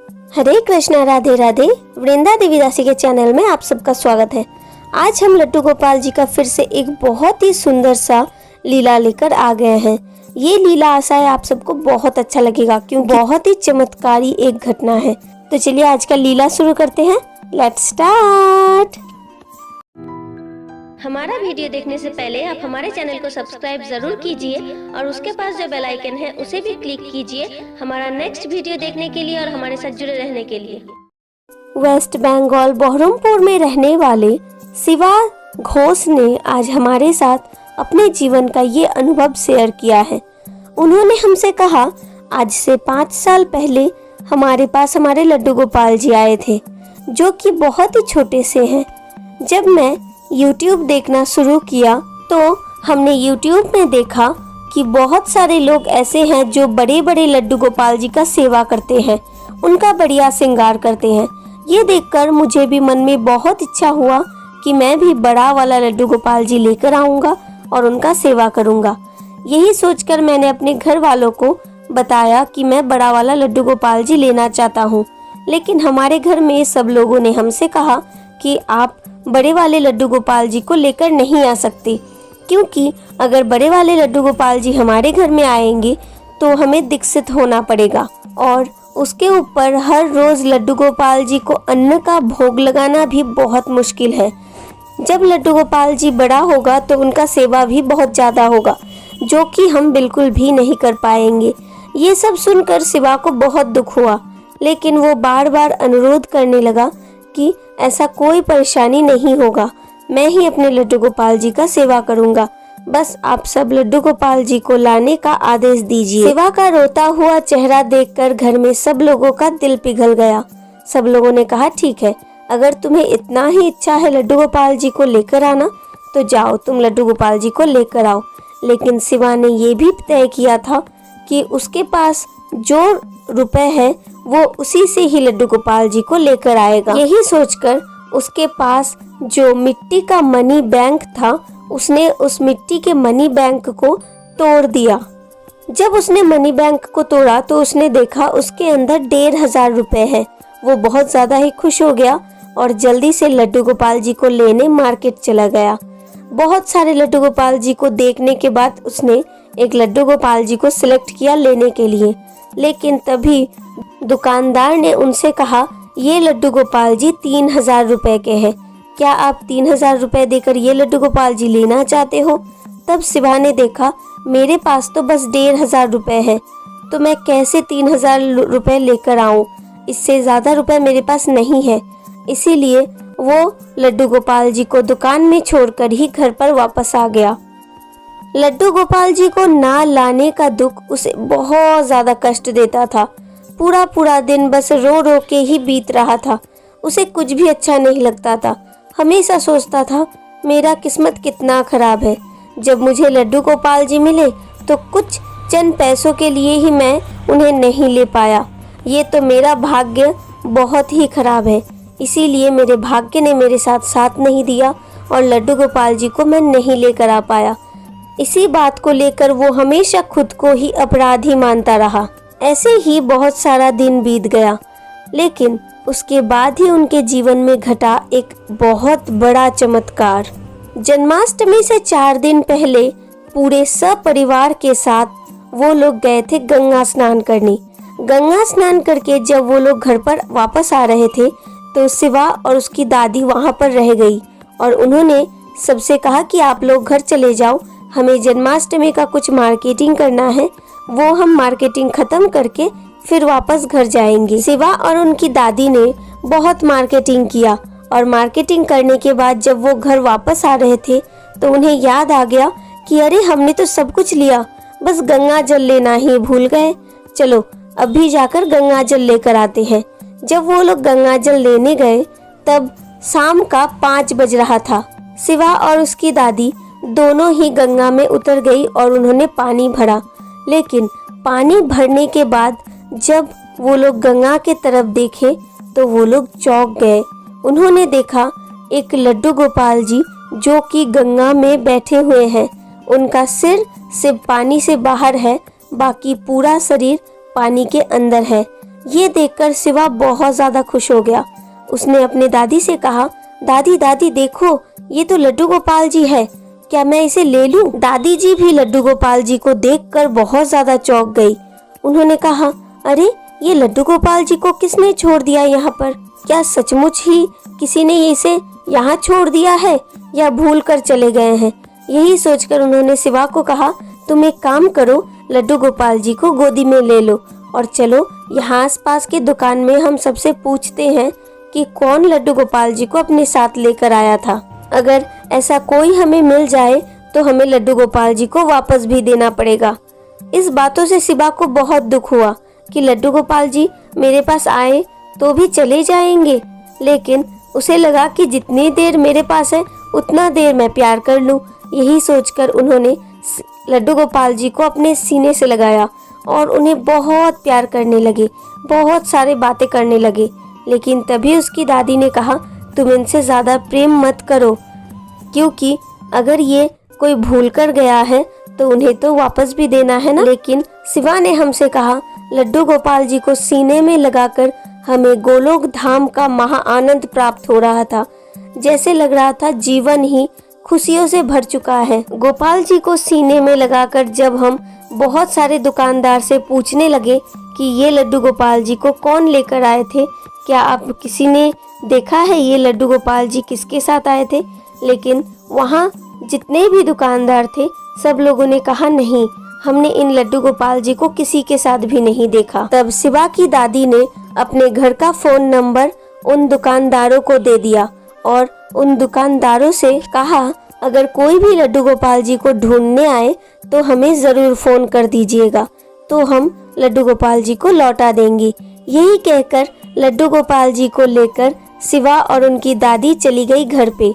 हरे कृष्णा, राधे राधे। वृंदा देवी दासी के चैनल में आप सबका स्वागत है। आज हम लड्डू गोपाल जी का फिर से एक बहुत ही सुंदर सा लीला लेकर आ गए हैं। ये लीला आशा है आप सबको बहुत अच्छा लगेगा, क्योंकि बहुत ही चमत्कारी एक घटना है। तो चलिए आज का लीला शुरू करते हैं। Let's start. हमारा वीडियो देखने से पहले आप हमारे चैनल को सब्सक्राइब जरूर कीजिए और उसके पास जो बेल आइकन है उसे भी क्लिक कीजिए हमारा नेक्स्ट वीडियो देखने के लिए और हमारे साथ जुड़े रहने के लिए। वेस्ट बंगाल बहरमपुर में रहने वाले शिवा घोष ने आज हमारे साथ अपने जीवन का ये अनुभव शेयर किया है। उन्होंने हमसे कहा, आज से 5 साल पहले हमारे पास हमारे लड्डू गोपाल जी आए थे, जो कि बहुत ही छोटे से हैं। जब मैं YouTube देखना शुरू किया तो हमने YouTube में देखा कि बहुत सारे लोग ऐसे हैं जो बड़े बड़े लड्डू गोपाल जी का सेवा करते हैं, उनका बढ़िया श्रृंगार करते हैं। ये देखकर मुझे भी मन में बहुत इच्छा हुआ कि मैं भी बड़ा वाला लड्डू गोपाल जी लेकर आऊँगा और उनका सेवा करूँगा। यही सोचकर मैंने अपने घर वालों को बताया कि मैं बड़ा वाला लड्डू गोपाल जी लेना चाहता हूँ। लेकिन हमारे घर में सब लोगों ने हमसे कहा कि आप बड़े वाले लड्डू गोपाल जी को लेकर नहीं आ सकते, क्योंकि अगर बड़े वाले लड्डू गोपाल जी हमारे घर में आएंगे तो हमें दीक्षित होना पड़ेगा और उसके ऊपर हर रोज लड्डू गोपाल जी को अन्न का भोग लगाना भी बहुत मुश्किल है। जब लड्डू गोपाल जी बड़ा होगा तो उनका सेवा भी बहुत ज़्यादा होगा, जो कि हम बिल्कुल भी नहीं कर पाएंगे। ये सब सुनकर शिवा को बहुत दुख हुआ, लेकिन वो बार बार अनुरोध करने लगा कि ऐसा कोई परेशानी नहीं होगा, मैं ही अपने लड्डू गोपाल जी का सेवा करूंगा, बस आप सब लड्डू गोपाल जी को लाने का आदेश दीजिए। शिवा का रोता हुआ चेहरा देखकर घर में सब लोगों का दिल पिघल गया। सब लोगों ने कहा, ठीक है, अगर तुम्हें इतना ही इच्छा है लड्डू गोपाल जी को लेकर आना तो जाओ, तुम लड्डू गोपाल जी को लेकर आओ। लेकिन शिवा ने ये भी तय किया था कि उसके पास जो रुपए है वो उसी से ही लड्डू गोपाल जी को लेकर आएगा। यही सोचकर उसके पास जो मिट्टी का मनी बैंक था, उसने उस मिट्टी के मनी बैंक को तोड़ दिया। जब उसने मनी बैंक को तोड़ा तो उसने देखा उसके अंदर 1500 रुपए है। वो बहुत ज्यादा ही खुश हो गया और जल्दी से लड्डू गोपाल जी को लेने मार्केट चला गया। बहुत सारे लड्डू गोपाल जी को देखने के बाद उसने एक लड्डू गोपाल जी को सिलेक्ट किया लेने के लिए। लेकिन तभी दुकानदार ने उनसे कहा, ये लड्डू गोपाल जी 3000 रुपए के हैं, क्या आप 3000 रुपए देकर ये लड्डू गोपाल जी लेना चाहते हो? तब शिवा ने देखा, मेरे पास तो बस 1500 रुपए है, तो मैं कैसे 3000 रुपए लेकर आऊं? इससे ज़्यादा रुपए मेरे पास नहीं है। इसीलिए वो लड्डू गोपाल जी को दुकान में छोड़कर ही घर पर वापस आ गया। लड्डू गोपाल जी को ना लाने का दुख उसे बहुत ज़्यादा कष्ट देता था। पूरा दिन बस रो रो के ही बीत रहा था। उसे कुछ भी अच्छा नहीं लगता था। हमेशा सोचता था, मेरा किस्मत कितना खराब है, जब मुझे लड्डू गोपाल जी मिले तो कुछ चंद पैसों के लिए ही मैं उन्हें नहीं ले पाया। ये तो मेरा भाग्य बहुत ही खराब है, इसीलिए मेरे भाग्य ने मेरे साथ साथ नहीं दिया और लड्डू गोपाल जी को मैं नहीं लेकर आ पाया। इसी बात को लेकर वो हमेशा खुद को ही अपराधी मानता रहा। ऐसे ही बहुत सारा दिन बीत गया, लेकिन उसके बाद ही उनके जीवन में घटा एक बहुत बड़ा चमत्कार। जन्माष्टमी से 4 दिन पहले पूरे सपरिवार के साथ वो लोग गए थे गंगा स्नान करने। गंगा स्नान करके जब वो लोग घर पर वापस आ रहे थे तो शिवा और उसकी दादी वहाँ पर रह गई और उन्होंने सबसे कहा कि आप लोग घर चले जाओ, हमें जन्माष्टमी का कुछ मार्केटिंग करना है, वो हम मार्केटिंग खत्म करके फिर वापस घर जाएंगे। शिवा और उनकी दादी ने बहुत मार्केटिंग किया और मार्केटिंग करने के बाद जब वो घर वापस आ रहे थे तो उन्हें याद आ गया कि अरे हमने तो सब कुछ लिया, बस गंगा जल लेना ही भूल गए। चलो अभी जाकर गंगा जल लेकर आते हैं। जब वो लोग गंगा जल लेने गए तब शाम का 5 बज रहा था। शिवा और उसकी दादी दोनों ही गंगा में उतर गई और उन्होंने पानी भरा। लेकिन पानी भरने के बाद जब वो लोग गंगा के तरफ देखे तो वो लोग चौंक गए। उन्होंने देखा एक लड्डू गोपाल जी जो कि गंगा में बैठे हुए हैं। उनका सिर सिर्फ पानी से बाहर है, बाकी पूरा शरीर पानी के अंदर है। ये देखकर शिवा बहुत ज्यादा खुश हो गया। उसने अपने दादी से कहा, दादी दादी देखो, ये तो लड्डू गोपाल जी है, क्या मैं इसे ले लूं? दादी जी भी लड्डू गोपाल जी को देखकर बहुत ज्यादा चौंक गई। उन्होंने कहा, अरे ये लड्डू गोपाल जी को किसने छोड़ दिया यहाँ पर? क्या सचमुच ही किसी ने इसे यहाँ छोड़ दिया है या भूल कर चले गए हैं? यही सोचकर उन्होंने शिवा को कहा, तुम एक काम करो, लड्डू गोपाल जी को गोदी में ले लो और चलो यहाँ आसपास की दुकान में हम सबसे पूछते हैं कि कौन लड्डू गोपाल जी को अपने साथ लेकर आया था। अगर ऐसा कोई हमें मिल जाए तो हमें लड्डू गोपाल जी को वापस भी देना पड़ेगा। इस बातों से शिवा को बहुत दुख हुआ कि लड्डू गोपाल जी मेरे पास आए तो भी चले जाएंगे, लेकिन उसे लगा कि जितनी देर मेरे पास है उतना देर मैं प्यार कर लूं। यही सोचकर उन्होंने लड्डू गोपाल जी को अपने सीने से लगाया और उन्हें बहुत प्यार करने लगे, बहुत सारे बातें करने लगे। लेकिन तभी उसकी दादी ने कहा, तुम इनसे ज़्यादा प्रेम मत करो, क्योंकि अगर ये कोई भूल कर गया है तो उन्हें तो वापस भी देना है ना। लेकिन शिवा ने हमसे कहा, लड्डू गोपाल जी को सीने में लगाकर हमें गोलोक धाम का महा आनंद प्राप्त हो रहा था। जैसे लग रहा था जीवन ही खुशियों से भर चुका है। गोपाल जी को सीने में लगाकर जब हम बहुत सारे दुकानदार से पूछने लगे कि ये लड्डू गोपाल जी को कौन लेकर आए थे, क्या आप किसी ने देखा है ये लड्डू गोपाल जी किसके साथ आए थे? लेकिन वहाँ जितने भी दुकानदार थे सब लोगों ने कहा, नहीं, हमने इन लड्डू गोपाल जी को किसी के साथ भी नहीं देखा। तब शिवा की दादी ने अपने घर का फोन नंबर उन दुकानदारों को दे दिया और उन दुकानदारों से कहा, अगर कोई भी लड्डू गोपाल जी को ढूंढने आए तो हमें जरूर फोन कर दीजिएगा, तो हम लड्डू गोपाल जी को लौटा देंगे। यही कहकर लड्डू गोपाल जी को लेकर शिवा और उनकी दादी चली गई घर पे।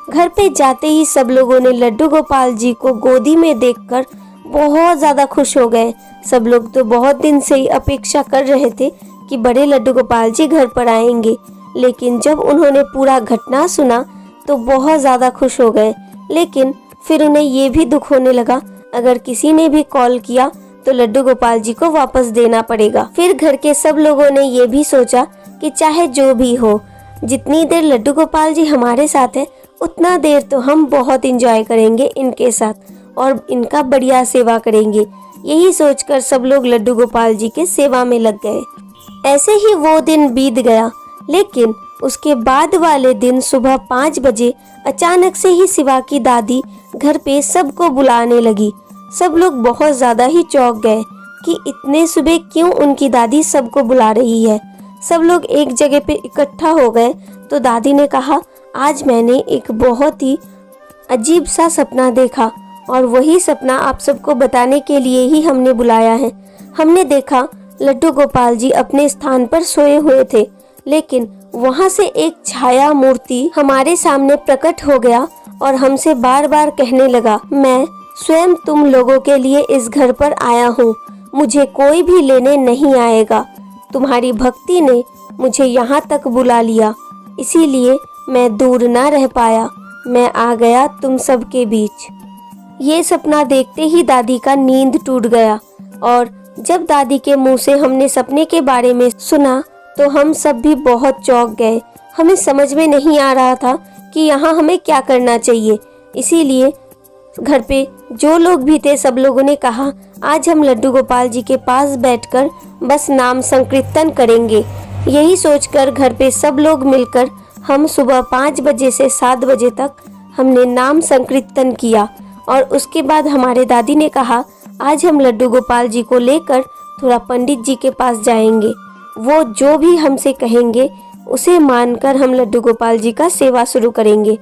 घर पे जाते ही सब लोगों ने लड्डू गोपाल जी को गोदी में देखकर बहुत ज़्यादा खुश हो गए। सब लोग तो बहुत दिन से ही अपेक्षा कर रहे थे कि बड़े लड्डू गोपाल जी घर पर आएंगे, लेकिन जब उन्होंने पूरा घटना सुना तो बहुत ज़्यादा खुश हो गए। लेकिन फिर उन्हें ये भी दुख होने लगा, अगर किसी ने भी कॉल किया तो लड्डू गोपाल जी को वापस देना पड़ेगा। फिर घर के सब लोगों ने ये भी सोचा कि चाहे जो भी हो, जितनी देर लड्डू गोपाल जी हमारे साथ है उतना देर तो हम बहुत एंजॉय करेंगे इनके साथ और इनका बढ़िया सेवा करेंगे। यही सोचकर सब लोग लड्डू गोपाल जी के सेवा में लग गए। ऐसे ही वो दिन बीत गया। लेकिन उसके बाद वाले दिन सुबह 5 बजे अचानक से ही शिवा की दादी घर पे सबको बुलाने लगी। सब लोग बहुत ज़्यादा ही चौंक गए कि इतने सुबह क्यों उनकी दादी सबको बुला रही है। सब लोग एक जगह पे इकट्ठा हो गए तो दादी ने कहा, आज मैंने एक बहुत ही अजीब सा सपना देखा और वही सपना आप सबको बताने के लिए ही हमने बुलाया है। हमने देखा लड्डू गोपाल जी अपने स्थान पर सोए हुए थे, लेकिन वहाँ से एक छाया मूर्ति हमारे सामने प्रकट हो गया और हमसे बार बार कहने लगा, मैं स्वयं तुम लोगों के लिए इस घर पर आया हूँ, मुझे कोई भी लेने नहीं आएगा। तुम्हारी भक्ति ने मुझे यहाँ तक बुला लिया, इसीलिए मैं दूर ना रह पाया, मैं आ गया तुम सबके बीच। ये सपना देखते ही दादी का नींद टूट गया और जब दादी के मुंह से हमने सपने के बारे में सुना तो हम सब भी बहुत चौंक गए। हमें समझ में नहीं आ रहा था कि यहाँ हमें क्या करना चाहिए। इसीलिए घर पे जो लोग भी थे सब लोगों ने कहा, आज हम लड्डू गोपाल जी के पास बैठकर बस नाम संकीर्तन करेंगे। यही सोचकर घर पे सब लोग मिलकर हम सुबह 5 बजे से 7 बजे तक हमने नाम संकीर्तन किया और उसके बाद हमारे दादी ने कहा, आज हम लड्डू गोपाल जी को लेकर थोड़ा पंडित जी के पास जाएंगे, वो जो भी हमसे कहेंगे उसे मानकर हम लड्डू गोपाल जी का सेवा शुरू करेंगे।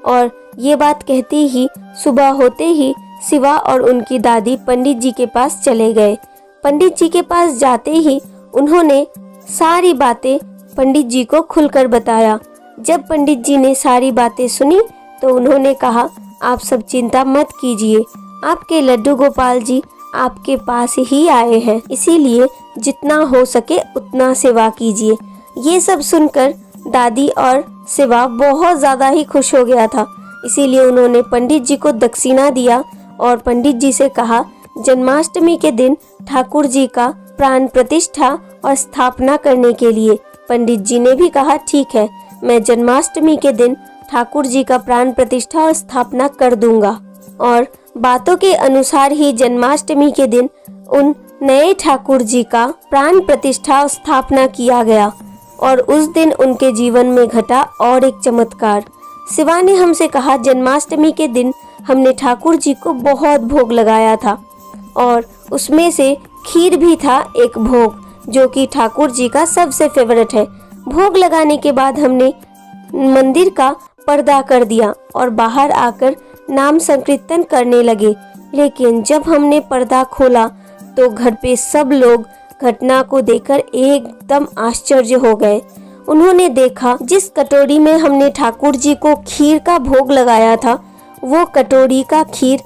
और ये बात कहते ही सुबह होते ही शिवा और उनकी दादी पंडित जी के पास चले गए। पंडित जी के पास जाते ही उन्होंने सारी बातें पंडित जी को खुलकर बताया। जब पंडित जी ने सारी बातें सुनी तो उन्होंने कहा, आप सब चिंता मत कीजिए, आपके लड्डू गोपाल जी आपके पास ही आए हैं, इसीलिए जितना हो सके उतना सेवा कीजिए। ये सब सुनकर दादी और शिवा बहुत ज़्यादा ही खुश हो गया था। इसीलिए उन्होंने पंडित जी को दक्षिणा दिया और पंडित जी से कहा, जन्माष्टमी के दिन ठाकुर जी का प्राण प्रतिष्ठा और स्थापना करने के लिए। पंडित जी ने भी कहा ठीक है, मैं जन्माष्टमी के दिन ठाकुर जी का प्राण प्रतिष्ठा और स्थापना कर दूंगा। और बातों के अनुसार ही जन्माष्टमी के दिन उन नए ठाकुर जी का प्राण प्रतिष्ठा और स्थापना किया गया और उस दिन उनके जीवन में घटा और एक चमत्कार। शिवा ने हमसे कहा जन्माष्टमी के दिन हमने ठाकुर जी को बहुत भोग लगाया था और उसमें से खीर भी था एक भोग, जो कि ठाकुर जी का सबसे फेवरेट है। भोग लगाने के बाद हमने मंदिर का पर्दा कर दिया और बाहर आकर नाम संकीर्तन करने लगे। लेकिन जब हमने पर्दा खोला तो घर पे सब लोग घटना को देखकर एकदम आश्चर्य हो गए। उन्होंने देखा जिस कटोरी में हमने ठाकुर जी को खीर का भोग लगाया था, वो कटोरी का खीर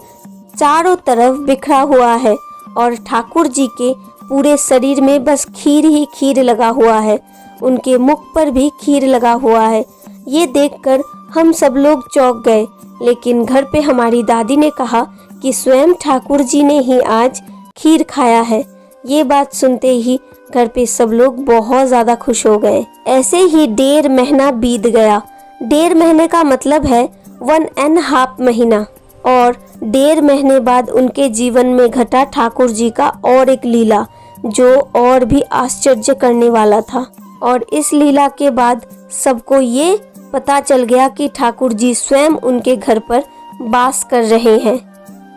चारों तरफ बिखरा हुआ है और ठाकुर जी के पूरे शरीर में बस खीर ही खीर लगा हुआ है। उनके मुख पर भी खीर लगा हुआ है। ये देखकर हम सब लोग चौंक गए। लेकिन घर पे हमारी दादी ने कहा कि स्वयं ठाकुर जी ने ही आज खीर खाया है। ये बात सुनते ही घर पे सब लोग बहुत ज़्यादा खुश हो गए। ऐसे ही 1.5 महीना बीत गया। 1.5 महीने का मतलब है 1.5 महीना। और 1.5 महीने बाद उनके जीवन में घटा ठाकुर जी का और एक लीला, जो और भी आश्चर्य करने वाला था। और इस लीला के बाद सबको ये पता चल गया कि ठाकुर जी स्वयं उनके घर पर वास कर रहे हैं।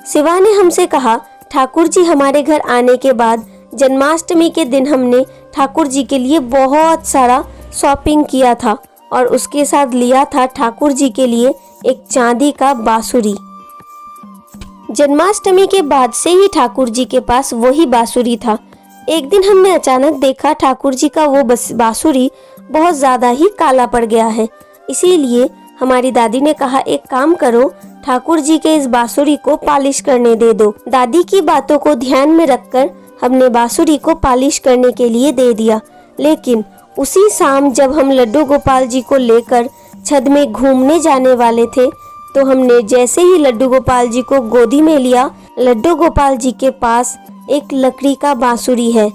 शिवा ने हमसे कहा ठाकुर जी हमारे घर आने के बाद जन्माष्टमी के दिन हमने ठाकुर जी के लिए बहुत सारा शॉपिंग किया था और उसके साथ लिया था ठाकुर जी के लिए एक चांदी का बांसुरी। जन्माष्टमी के बाद से ही ठाकुर जी के पास वही बांसुरी था। एक दिन हमने अचानक देखा ठाकुर जी का वो बांसुरी बहुत ज़्यादा ही काला पड़ गया है। इसीलिए हमारी दादी ने कहा एक काम करो, ठाकुर जी के इस बांसुरी को पॉलिश करने दे दो। दादी की बातों को ध्यान में रखकर हमने बांसुरी को पॉलिश करने के लिए दे दिया। लेकिन उसी शाम जब हम लड्डू गोपाल जी को लेकर छत में घूमने जाने वाले थे, तो हमने जैसे ही लड्डू गोपाल जी को गोदी में लिया, लड्डू गोपाल जी के पास एक लकड़ी का बांसुरी है।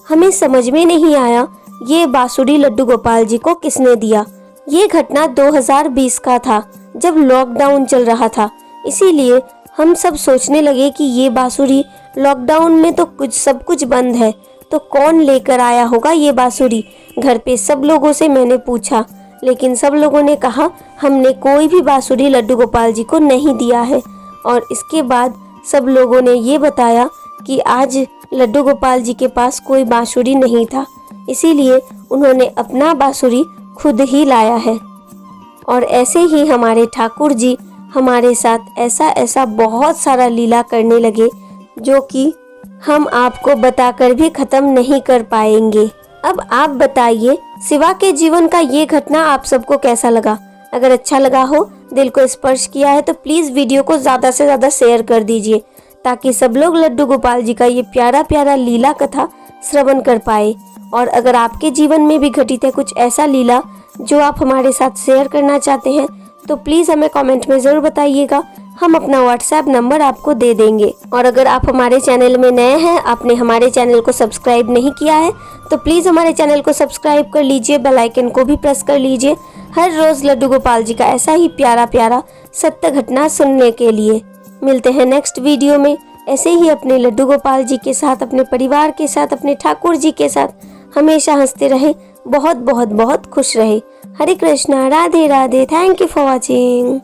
हमें समझ में नहीं आया ये बांसुरी लड्डू गोपाल जी को किसने दिया। ये घटना 2020 का था, जब लॉकडाउन चल रहा था। इसीलिए हम सब सोचने लगे कि ये बांसुरी, लॉकडाउन में तो सब कुछ बंद है, तो कौन लेकर आया होगा ये बांसुरी। घर पे सब लोगों से मैंने पूछा, लेकिन सब लोगों ने कहा हमने कोई भी बांसुरी लड्डू गोपाल जी को नहीं दिया है। और इसके बाद सब लोगों ने ये बताया कि आज लड्डू गोपाल जी के पास कोई बांसुरी नहीं था, इसीलिए उन्होंने अपना बांसुरी खुद ही लाया है। और ऐसे ही हमारे ठाकुर जी हमारे साथ ऐसा बहुत सारा लीला करने लगे, जो कि हम आपको बताकर भी खत्म नहीं कर पाएंगे। अब आप बताइए शिवा के जीवन का ये घटना आप सबको कैसा लगा। अगर अच्छा लगा हो, दिल को स्पर्श किया है, तो प्लीज़ वीडियो को ज़्यादा से ज़्यादा शेयर कर दीजिए, ताकि सब लोग लड्डू गोपाल जी का ये प्यारा प्यारा लीला कथा श्रवण कर पाए। और अगर आपके जीवन में भी घटित है कुछ ऐसा लीला जो आप हमारे साथ शेयर करना चाहते हैं, तो प्लीज़ हमें कमेंट में ज़रूर बताइएगा। हम अपना व्हाट्सएप नंबर आपको दे देंगे। और अगर आप हमारे चैनल में नए हैं, आपने हमारे चैनल को सब्सक्राइब नहीं किया है, तो प्लीज़ हमारे चैनल को सब्सक्राइब कर लीजिए, बेल आइकन को भी प्रेस कर लीजिए हर रोज़ लड्डू गोपाल जी का ऐसा ही प्यारा प्यारा सत्य घटना सुनने के लिए। मिलते हैं नेक्स्ट वीडियो में ऐसे ही अपने लड्डू गोपाल जी के साथ, अपने परिवार के साथ, अपने ठाकुर जी के साथ हमेशा हंसते रहे, बहुत बहुत बहुत खुश रहे। Hare Krishna, Radhe Radhe. Thank you for watching.